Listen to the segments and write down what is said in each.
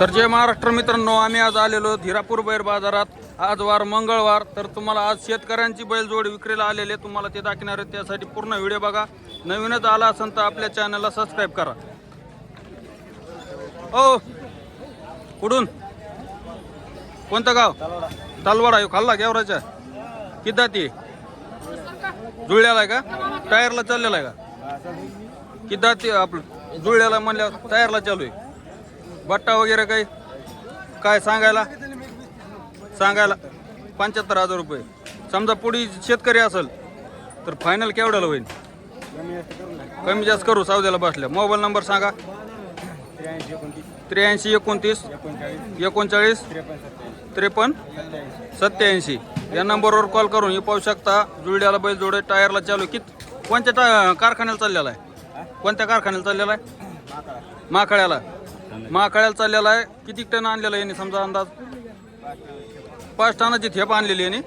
तर जय महाराष्ट्र मित्रांनो, आम्ही आज आलेलो हिरापूर बैल बाजारात. आज वार मंगळवार. तर तुम्हाला आज शेतकऱ्यांची बैलजोड विक्रीला आलेले तुम्हाला ते दाखवणार आहे. त्यासाठी पूर्ण व्हिडिओ बघा. नवीनच आला असेल तर आपल्या चॅनलला सबस्क्राईब करा. ओ कुठून, कोणतं गाव? तलवाडा. खाल्ला गेवराच्या किती ती जुळल्याला आहे का? टायरला चाललेला आहे का? किती ती आपलं जुळल्याला म्हणल्यावर टायरला चालू आहे. बट्टा वगैरे काही काय सांगायला 75,000 रुपये. समजा पुढे शेतकरी असेल तर फायनल केवढ्याला होईल? कमी जास्त करू सावद्याला बसल्या. मोबाईल नंबर सांगा. 83 29 39 53 87. या नंबरवर कॉल करून हे पाहू शकता. जुळड्याला बैल जोडे, टायरला चालू. कोणत्या कारखान्याला चाललेला आहे? कोणत्या कारखान्याला चाललेला आहे? माखळ्याला चाललेला आहे. किती टन आणलेला आहे यांनी? समजा अंदाज 5 टनाची थेप आणलेली यांनी.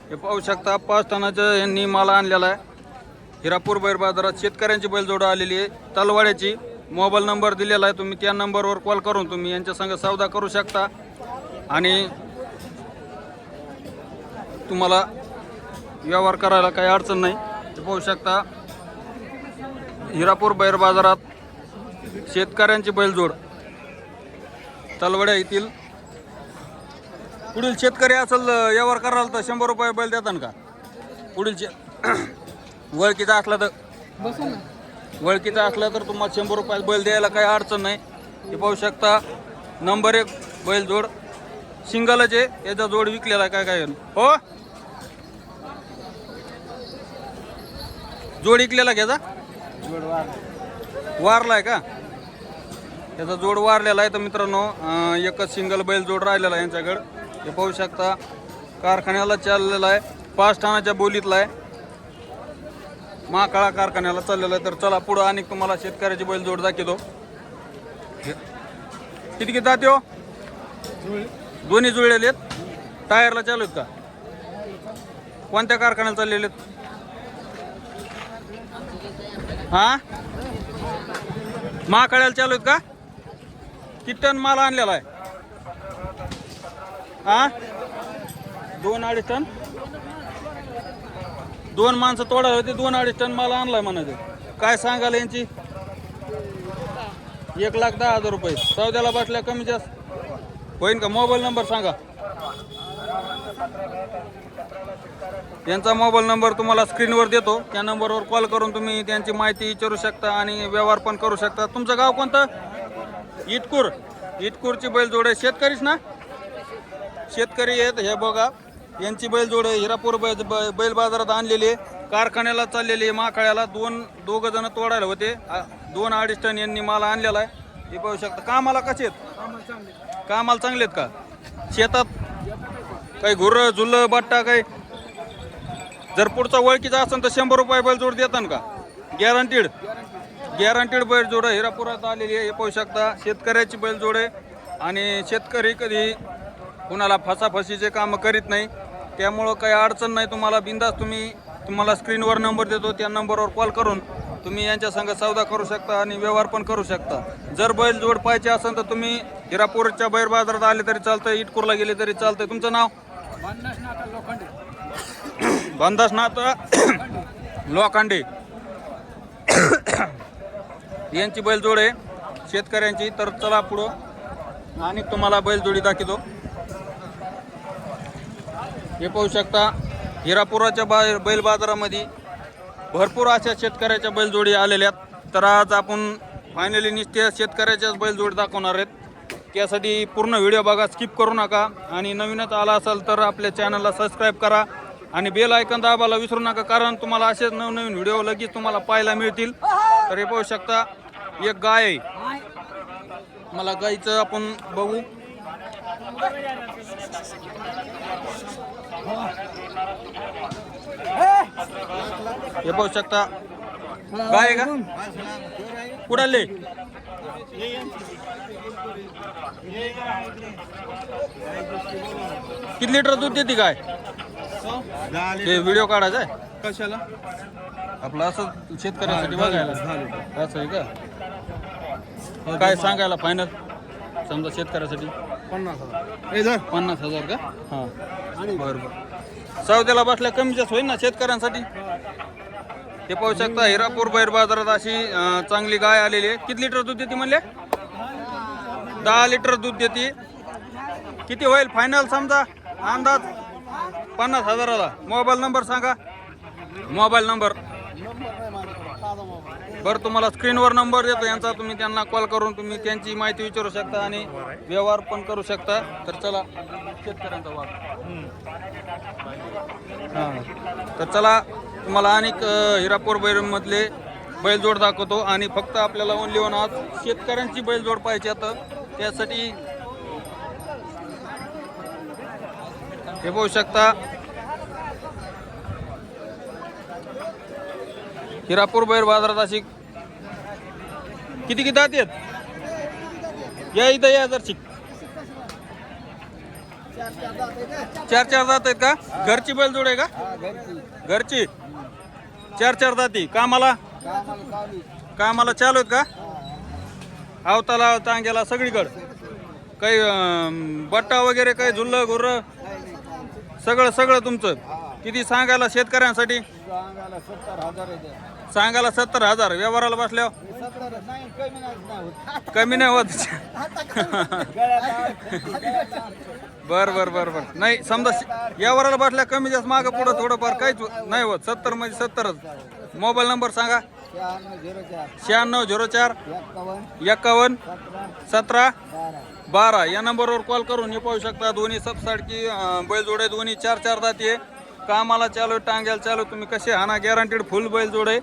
हे पाहू शकता 5 टनाचं यांनी माल आणलेला आहे. हिरापूर बैल बाजारात शेतकऱ्यांची बैलजोड आलेली आहे तलवाड्याची. मोबाईल नंबर दिलेला आहे. तुम्ही त्या नंबरवर कॉल करून तुम्ही यांच्या संग सौदा करू शकता आणि तुम्हाला व्यवहार करायला काही अडचण नाही. हे पाहू शकता हिरापूर बैल बाजारात शेतकऱ्यांची बैलजोड तलवड्या येथील. पुढील शेतकरी असेल व्यवहार कराल तर 100 रुपये बैल देतात का? पुढील वळखीचा असला तर तुम्हाला 100 रुपये बैल द्यायला काही अडचण नाही. हे पाहू शकता नंबर 1 बैलजोड सिंगलच आहे. याचा जोड विकलेला काय काय हो? जोड विकलेला घ्याचा वारला आहे का? त्याचा जोड वारलेला आहे. तर मित्रांनो एकच सिंगल बैल जोड राहिलेला आहे यांच्याकडे. हे पाहू शकता कारखान्याला चाललेला आहे. 5 टनाच्या बोलीतला आहे. महाकाळा कारखान्याला चाललेला आहे. तर चला पुढं आणि तुम्हाला शेतकऱ्याची बैल जोड दाखवतो. किती जाते हो? दोन्ही जुळलेले आहेत. टायरला चालू आहेत का? कोणत्या कारखान्याला चाललेले आहेत? हा, महाकाळ्याला चालू आहेत का? किती टन माल आणलेला आहे? हा, 2-2.5 टन. 2 माणसं तोडायला होते. 2-2.5 टन माल आणलाय म्हणायचं. काय सांगाल यांची? 1,10,000 रुपये. सौद्याला बसल्या कमी जास्त होईन का? मोबाईल नंबर सांगा. त्यांचा मोबाईल नंबर तुम्हाला स्क्रीनवर देतो. त्या नंबरवर कॉल करून तुम्ही त्यांची माहिती विचारू शकता आणि व्यवहार पण करू शकता. तुमचं गाव कोणतं? इटकूरची बैलजोड आहे. शेतकरीच ना? शेतकरी आहेत. हे बघा यांची बैलजोड आहे. हिरापूर बैल बाजारात आणलेली आहे. कारखान्याला चाललेली आहे माखळ्याला. दोघं जण तोडायला होते. 2-2.5 टन यांनी माल आणलेला आहे. हे पाहू शकता. कामाला कसे आहेत? कामाला चांगले आहेत का? शेतात काही घुर्र झुल्ल बट्टा काही? जर पुढचा ओळखीचा असेल तर 100 रुपये बैलजोड देतात का? गॅरंटीड बैलजोड हिरापुरात आलेली आहे. हे पाहू शकता शेतकऱ्याची बैलजोड आहे. आणि शेतकरी कधी कुणाला फसाफसीचे कामं करीत नाही. त्यामुळं काही अडचण नाही. तुम्हाला बिंदास तुम्हाला स्क्रीनवर नंबर देतो. त्या नंबरवर कॉल करून तुम्ही यांच्या संग सौदा करू शकता आणि व्यवहार पण करू शकता. जर बैलजोड पाहिजे असेल तर तुम्ही हिरापूरच्या बैल बाजारात आले तरी चालतं. इटकूरला गेले तरी चालतंय. तुमचं नाव? भानदासनाथ लोखंडे. यांची बैलजोड आहे शेतकऱ्यांची. तर चला पुढं आणि तुम्हाला बैलजोडी दाखवतो. हे पाहू शकता हिरापुराच्या बैल बाजारामध्ये भरपूर अशा शेतकऱ्याच्या बैलजोडी आलेल्या आहेत. तर आज आपण फायनली निश्चित शेतकऱ्याच्याच बैलजोडी दाखवणार आहेत. त्यासाठी पूर्ण व्हिडिओ बघा, स्किप करू नका. आणि नवीनच आला असाल तर आपल्या चॅनलला सबस्क्राईब करा आणि बेल आयकॉन दाबायला विसरू नका, कारण तुम्हाला असेच नवनवीन व्हिडिओ लगेच तुम्हाला पाहायला मिळतील. तर हे पाहू शकता एक गाय आहे. मला गायचं आपण बघू. हे पाहू शकता गाय आहे का? कुडाले किती लिटर दूध देते गाय? ते व्हिडिओ काढायचा आहे कशाला? आपलं असं शेतकऱ्यासाठी बघायला. असं आहे का? काय सांगायला फायनल? समजा शेतकऱ्यासाठी 50,000. 50,000 का? हां बरं बरं. सौद्याला बसल्या कमी जास्त होईल ना शेतकऱ्यांसाठी. हे पाहू शकता हिरापूर बैर बाजारात अशी चांगली गाय आलेली आहे. किती लिटर दूध देते म्हणले? 10 लिटर दूध देते. किती होईल फायनल समजा अंदाज? 50,000ला. मोबाईल नंबर सांगा. मोबाईल नंबर बरं तुम्हाला स्क्रीनवर नंबर देतो यांचा, तुम्ही त्यांना कॉल करून तुम्ही त्यांची माहिती विचारू शकता आणि व्यवहार पण करू शकता. तर चला शेतकऱ्यांचा वाद हां तर चला तुम्हाला अनेक हिरापूर बैलमधले बैलजोड दाखवतो. आणि फक्त आपल्याला ओनली वन आज शेतकऱ्यांची बैलजोड पाहिजे आता. त्यासाठी हे पाहू शकता हिरापूर बैल बाजारात अशी किती दात आहेत? या इथं या जरशी. 4 दात आहेत का? घरची बैलजोड आहे का? घरची 4 दाती. कामाला चालू आहेत का? आवताला टांग्याला सगळीकडे काही बट्टा वगैरे काही झुल्ल गुर्र सगळं तुमचं. किती सांगायला शेतकऱ्यांसाठी? सांगायला 70,000. व्यवहाराला बसल्यावर कमी नाही होत. बर नाही समजा व्यवहाराला बसल्या कमी जास्त मागं पुढं थोडंफार काहीच नाही होत. 70 म्हणजे 70च. मोबाईल नंबर सांगा. 9604 51 17 12 या नंबरवर कॉल करून हे पाहू शकता. दोन्ही सबसाडकी बैलजोडे, दोन्ही 4 दाती आहे. कामाला चालू टांग्याला चालू तुम्ही कसे हाना गॅरंटीड फुल बैलजोड आहे.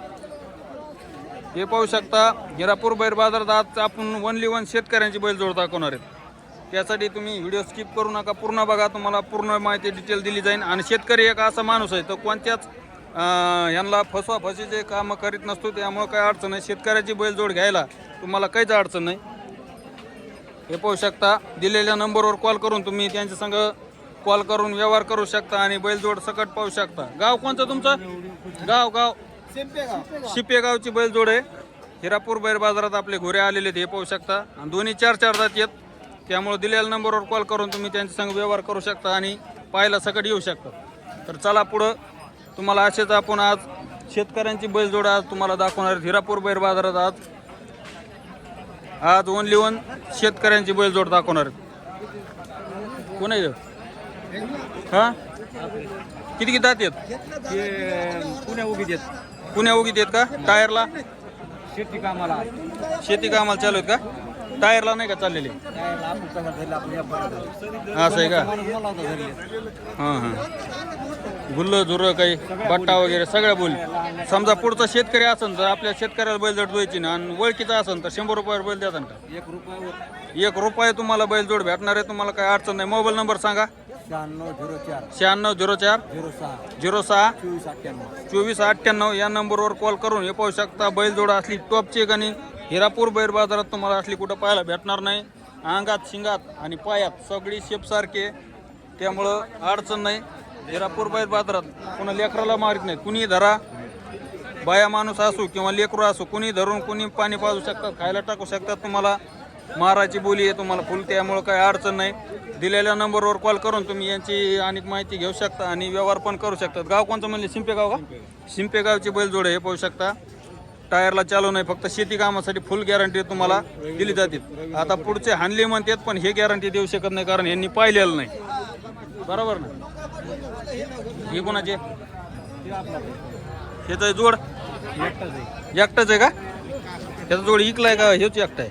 हे पाहू शकता हिरापूर बैल बाजारात आज आपण ओनली वन शेतकऱ्यांची बैलजोड दाखवणार आहेत. त्यासाठी तुम्ही व्हिडिओ स्किप करू नका, पूर्ण बघा. तुम्हाला पूर्ण माहिती डिटेल दिली जाईल. आणि शेतकरी एक असा माणूस आहे तो कोणत्याच यांना फसवाफसीचे कामं करीत नसतो. त्यामुळे काही अडचण नाही. शेतकऱ्याची बैलजोड घ्यायला तुम्हाला काहीच अडचण नाही. हे पाहू शकता दिलेल्या नंबरवर कॉल करून तुम्ही त्यांच्या संग कॉल करून व्यवहार करू शकता आणि बैलजोड सकट पाहू शकता. गाव कोणतं तुमचं? गाव शिपेगावची बैलजोड आहे. हिरापूर बैल बाजारात आपले घोडे आलेले आहेत. हे पाहू शकता आणि दोन्ही 4 दात आहेत. त्यामुळे दिलेल्या नंबरवर कॉल करून तुम्ही त्यांच्या संग व्यवहार करू शकता आणि पाहायला सकट येऊ शकता. तर चला पुढं तुम्हाला असेच आपण आज शेतकऱ्यांची बैलजोड आज तुम्हाला दाखवणार आहेत. हिरापूर बैल बाजारात आज ओनली वन शेतकऱ्यांची बैलजोड दाखवणार आहेत. कोण आहे हां? किती दात आहेत? पुण्या उगीत आहेत का? टायरला शेती कामाला चालू आहेत का? टायरला नाही का चाललेले? असं आहे का? हां गुल्ल झुर्र काही बट्टा वगैरे सगळ्या बोली. समजा पुढचा शेतकरी असेल तर आपल्या शेतकऱ्याला बैलजोड द्यायची ना आणि ओळखीचा असेल तर 100 रुपयावर बैल द्याचा का? 1 रुपये तुम्हाला बैलजोड भेटणार आहे. तुम्हाला काही अडचण नाही. मोबाईल नंबर सांगा. 9604 06 2498 या नंबरवर कॉल करून हे पाहू शकता. बैलजोड असली टॉपची आणि हिरापूर बैल बाजारात तुम्हाला असली कुठं पाहायला भेटणार नाही. अंगात शिंगात आणि पायात सगळी शेपसारखे. त्यामुळं अडचण नाही. हिरापूर बैल बाजारात कोणा लेकराला मारित नाही. कुणी धरा, बाया माणूस असो किंवा लेकरू असो, कुणी धरून कुणी पाणी पाजू शकतात, खायला टाकू शकतात. तुम्हाला मारायची बोली आहे तुम्हाला फुल. त्यामुळं काही अडचण नाही. दिलेल्या नंबरवर कॉल करून तुम्ही यांची अनेक माहिती घेऊ शकता आणि व्यवहार पण करू शकतात. गाव कोणतं म्हणले? शिंपेगाव का? शिंपेगावची बैलजोड हे पाहू शकता. टायरला चालू नाही, फक्त शेती कामासाठी फुल गॅरंटी तुम्हाला दिली जाते. आता पुढचे हानले म्हणतात पण हे गॅरंटी देऊ शकत नाही कारण यांनी पाहिलेलं नाही. बरोबर ना? हे कोणाचे? ह्याचा जोड एकटाच आहे का? ह्याचा जोड इकलाय का? हेच एकटा आहे.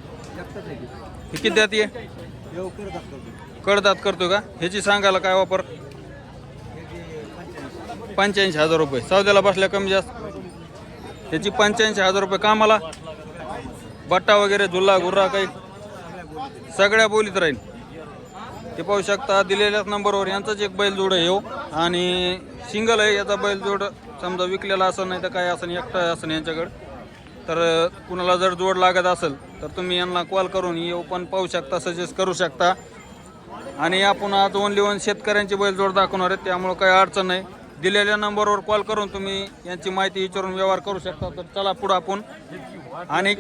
हे किती द्याती आहे? कडदात करतो का? ह्याची सांगायला काय वापर? 85,000 रुपये. सौद्याला बसल्या कमी जास्त ह्याची 85,000 रुपये. कामाला बट्टा वगैरे झुल्ला गुर्रा काही सगळ्या बोलीत राहील. ते पाहू शकता दिलेल्याच नंबरवर यांचाच एक बैलजोड आहे हो. आणि सिंगल आहे. याचा बैलजोड समजा विकलेला असं नाही तर काय असं एकटा असं यांच्याकडं. तर कुणाला जर जोड लागत असेल तर तुम्ही यांना कॉल करून येऊ पण पाहू शकता, सजेस्ट करू शकता. आणि आपण आज ओनली वन शेतकऱ्यांची बैलजोड दाखवणार आहेत. त्यामुळं काही अडचण नाही. दिलेल्या नंबरवर कॉल करून तुम्ही यांची माहिती विचारून व्यवहार करू शकता. तर चला पुढं आपण आणि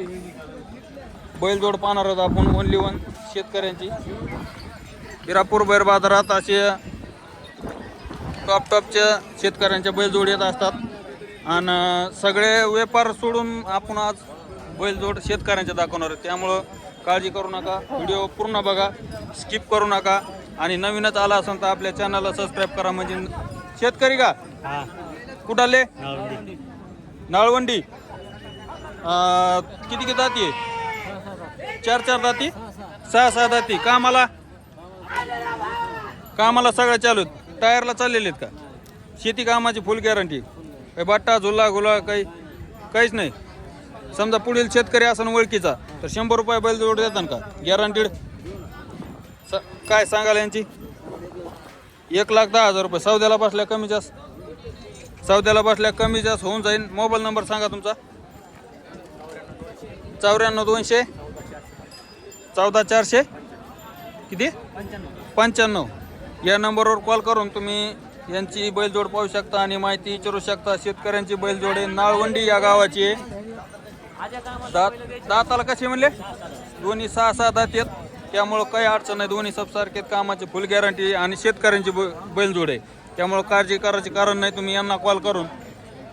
बैलजोड पाहणार आहोत आपण ओनली वन शेतकऱ्यांची. हिरापूर बैल बाजारात असे टॉपच्या शेतकऱ्यांच्या बैलजोड येत असतात आणि सगळे व्यापार सोडून आपण आज बैलजोड शेतकऱ्यांच्या दाखवणार आहे. त्यामुळं काळजी करू नका, व्हिडिओ पूर्ण बघा, स्किप करू नका. आणि नवीनच आला असेल तर आपल्या चॅनलला सबस्क्राईब करा. म्हणजे शेतकरी का कुठाले? नाळवंडी. किती दाती आहे? 4 दाती, 6 दाती. कामाला सगळ्या चालू आहेत. टायरला चाललेले आहेत का? शेती कामाची फुल गॅरंटी. काही बाट्टा झुला गुला काहीच नाही. समजा पुढील शेतकरी असन ओळखीचा तर 100 रुपये बैलजोड देतात का गॅरंटीड? काय सांगाल यांची? 1,10,000 रुपये. सौद्याला बसल्या कमी जास्त होऊन जाईल. मोबाईल नंबर सांगा तुमचा. 94 200 14 400 किती 95. या नंबरवर कॉल करून तुम्ही यांची बैलजोड पाहू शकता आणि माहिती विचारू शकता. शेतकऱ्यांची बैलजोड आहे. नाळवंडी या गावाची आहे. दाताला कसे म्हणले? दोन्ही 6 दात आहेत. त्यामुळं काही अडचण नाही. दोन्ही सबसारखे कामाची फुल गॅरंटी आणि शेतकऱ्यांची बैलजोड आहे. त्यामुळं काळजी करायची कारण नाही. तुम्ही यांना कॉल करून